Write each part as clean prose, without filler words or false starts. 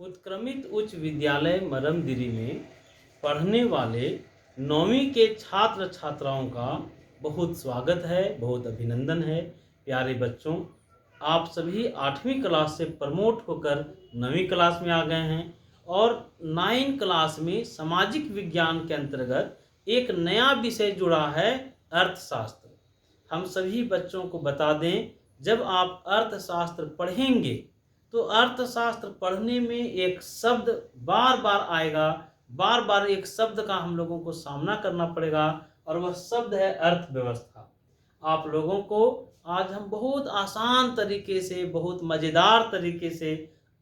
उत्क्रमित उच्च विद्यालय मरमदिरी में पढ़ने वाले 9वीं के छात्र छात्राओं का बहुत स्वागत है, बहुत अभिनंदन है। प्यारे बच्चों, आप सभी 8वीं क्लास से प्रमोट होकर 9वीं क्लास में आ गए हैं और 9 क्लास में सामाजिक विज्ञान के अंतर्गत एक नया विषय जुड़ा है, अर्थशास्त्र। हम सभी बच्चों को बता दें, जब आप अर्थशास्त्र पढ़ेंगे तो अर्थशास्त्र पढ़ने में एक शब्द बार बार आएगा, बार बार एक शब्द का हम लोगों को सामना करना पड़ेगा और वह शब्द है अर्थव्यवस्था। आप लोगों को आज हम बहुत आसान तरीके से, बहुत मज़ेदार तरीके से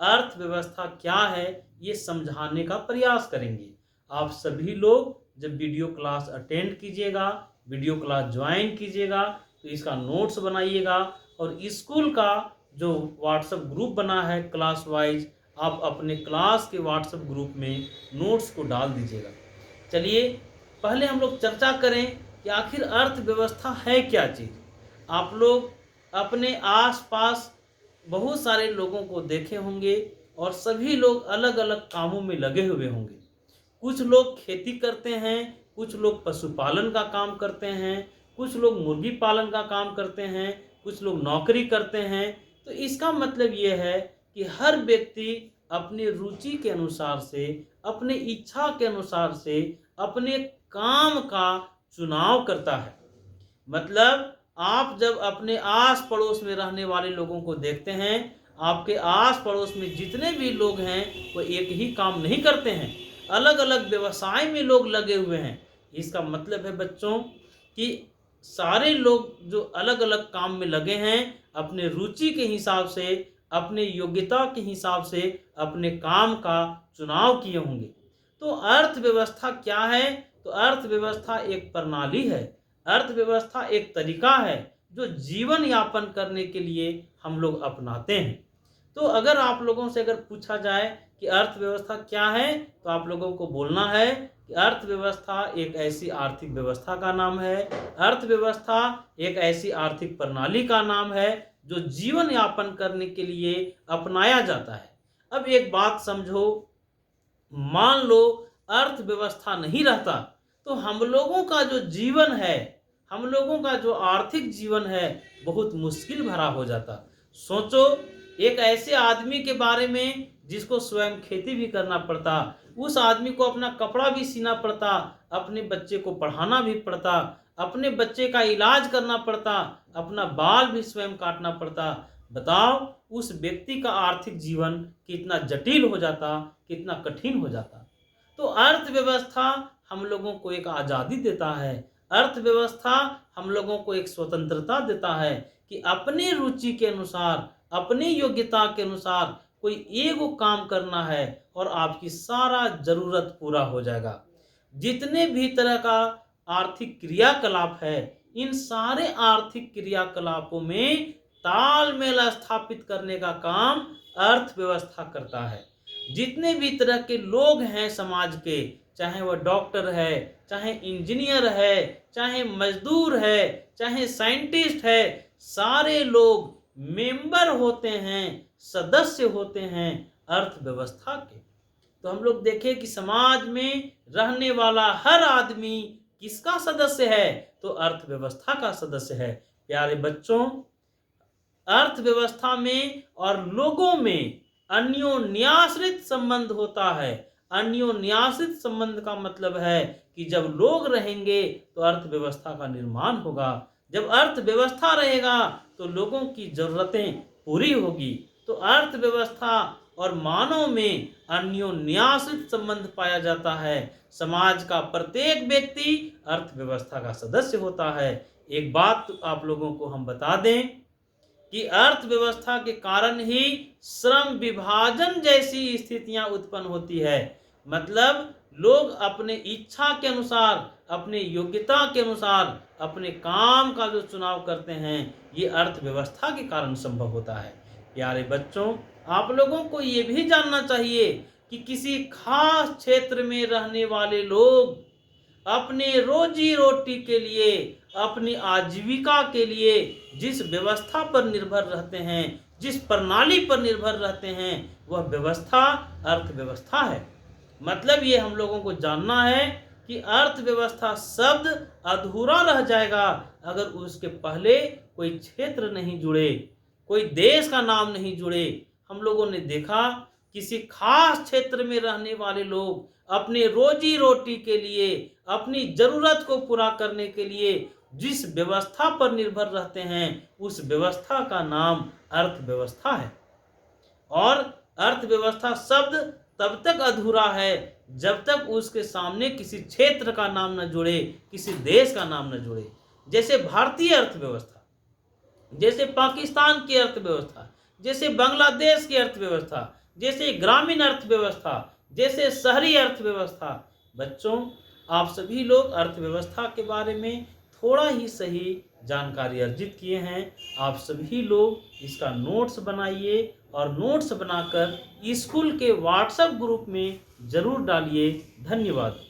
अर्थव्यवस्था क्या है ये समझाने का प्रयास करेंगे। आप सभी लोग जब वीडियो क्लास अटेंड कीजिएगा, वीडियो क्लास ज्वाइन कीजिएगा तो इसका नोट्स बनाइएगा और स्कूल का जो व्हाट्सएप ग्रुप बना है क्लास वाइज, आप अपने क्लास के व्हाट्सएप ग्रुप में नोट्स को डाल दीजिएगा। चलिए पहले हम लोग चर्चा करें कि आखिर अर्थव्यवस्था है क्या चीज़। आप लोग अपने आसपास बहुत सारे लोगों को देखे होंगे और सभी लोग अलग अलग कामों में लगे हुए होंगे। कुछ लोग खेती करते हैं, कुछ लोग पशुपालन का काम करते हैं, कुछ लोग मुर्गी पालन का काम करते हैं, कुछ लोग नौकरी करते हैं। तो इसका मतलब ये है कि हर व्यक्ति अपनी रुचि के अनुसार से, अपने इच्छा के अनुसार से अपने काम का चुनाव करता है। मतलब आप जब अपने आस पड़ोस में रहने वाले लोगों को देखते हैं, आपके आस पड़ोस में जितने भी लोग हैं वो एक ही काम नहीं करते हैं, अलग अलग व्यवसाय में लोग लगे हुए हैं। इसका मतलब है बच्चों कि सारे लोग जो अलग अलग काम में लगे हैं, अपने रुचि के हिसाब से, अपने योग्यता के हिसाब से अपने काम का चुनाव किए होंगे। तो अर्थव्यवस्था क्या है? तो अर्थव्यवस्था एक प्रणाली है, अर्थव्यवस्था एक तरीका है जो जीवन यापन करने के लिए हम लोग अपनाते हैं। तो अगर आप लोगों से अगर पूछा जाए कि अर्थव्यवस्था क्या है, तो आप लोगों को बोलना है कि अर्थव्यवस्था एक ऐसी आर्थिक व्यवस्था का नाम है, अर्थव्यवस्था एक ऐसी आर्थिक प्रणाली का नाम है जो जीवन यापन करने के लिए अपनाया जाता है। अब एक बात समझो, मान लो अर्थव्यवस्था नहीं रहता तो हम लोगों का जो जीवन है, हम लोगों का जो आर्थिक जीवन है बहुत मुश्किल भरा हो जाता। सोचो एक ऐसे आदमी के बारे में जिसको स्वयं खेती भी करना पड़ता, उस आदमी को अपना कपड़ा भी सीना पड़ता, अपने बच्चे को पढ़ाना भी पड़ता, अपने बच्चे का इलाज करना पड़ता, अपना बाल भी स्वयं काटना पड़ता। बताओ उस व्यक्ति का आर्थिक जीवन कितना जटिल हो जाता, कितना कठिन हो जाता। तो अर्थव्यवस्था हम लोगों को एक आज़ादी देता है, अर्थव्यवस्था हम लोगों को एक स्वतंत्रता देता है कि अपने रुचि के अनुसार, अपनी योग्यता के अनुसार कोई एगो काम करना है और आपकी सारा जरूरत पूरा हो जाएगा। जितने भी तरह का आर्थिक क्रियाकलाप है, इन सारे आर्थिक क्रियाकलापों में तालमेल स्थापित करने का काम अर्थव्यवस्था करता है। जितने भी तरह के लोग हैं समाज के, चाहे वह डॉक्टर है, चाहे इंजीनियर है, चाहे मजदूर है, चाहे साइंटिस्ट है, सारे लोग मेंबर होते हैं, सदस्य होते हैं अर्थव्यवस्था के। तो हम लोग देखें कि समाज में रहने वाला हर आदमी किसका सदस्य है? तो अर्थव्यवस्था का सदस्य है। प्यारे बच्चों, अर्थव्यवस्था में और लोगों में अन्योन्याश्रित संबंध होता है। अन्योन्याश्रित संबंध का मतलब है कि जब लोग रहेंगे तो अर्थव्यवस्था का निर्माण होगा, जब अर्थव्यवस्था रहेगा तो लोगों की जरूरतें पूरी होगी। तो अर्थव्यवस्था और मानव में अन्योन्याश्रित संबंध पाया जाता है। समाज का प्रत्येक व्यक्ति अर्थव्यवस्था का सदस्य होता है। एक बात आप लोगों को हम बता दें कि अर्थव्यवस्था के कारण ही श्रम विभाजन जैसी स्थितियां उत्पन्न होती है। मतलब लोग अपने इच्छा के अनुसार, अपने योग्यता के अनुसार अपने काम का जो चुनाव करते हैं, ये अर्थव्यवस्था के कारण संभव होता है। प्यारे बच्चों, आप लोगों को ये भी जानना चाहिए कि किसी खास क्षेत्र में रहने वाले लोग अपने रोजी रोटी के लिए, अपनी आजीविका के लिए जिस व्यवस्था पर निर्भर रहते हैं, जिस प्रणाली पर निर्भर रहते हैं, वह व्यवस्था अर्थव्यवस्था है। मतलब ये हम लोगों को जानना है कि अर्थव्यवस्था शब्द अधूरा रह जाएगा अगर उसके पहले कोई क्षेत्र नहीं जुड़े, कोई देश का नाम नहीं जुड़े। हम लोगों ने देखा किसी खास क्षेत्र में रहने वाले लोग अपने रोजी रोटी के लिए, अपनी जरूरत को पूरा करने के लिए जिस व्यवस्था पर निर्भर रहते हैं, उस व्यवस्था का नाम अर्थव्यवस्था है। और अर्थव्यवस्था शब्द तब तक अधूरा है जब तक उसके सामने किसी क्षेत्र का नाम न जुड़े, किसी देश का नाम न जुड़े। जैसे भारतीय अर्थव्यवस्था, जैसे पाकिस्तान की अर्थव्यवस्था, जैसे बांग्लादेश की अर्थव्यवस्था, जैसे ग्रामीण अर्थव्यवस्था, जैसे शहरी अर्थव्यवस्था। बच्चों, आप सभी लोग अर्थव्यवस्था के बारे में थोड़ा ही सही जानकारी अर्जित किए हैं। आप सभी लोग इसका नोट्स बनाइए और नोट्स बनाकर स्कूल के व्हाट्सएप ग्रुप में ज़रूर डालिए। धन्यवाद।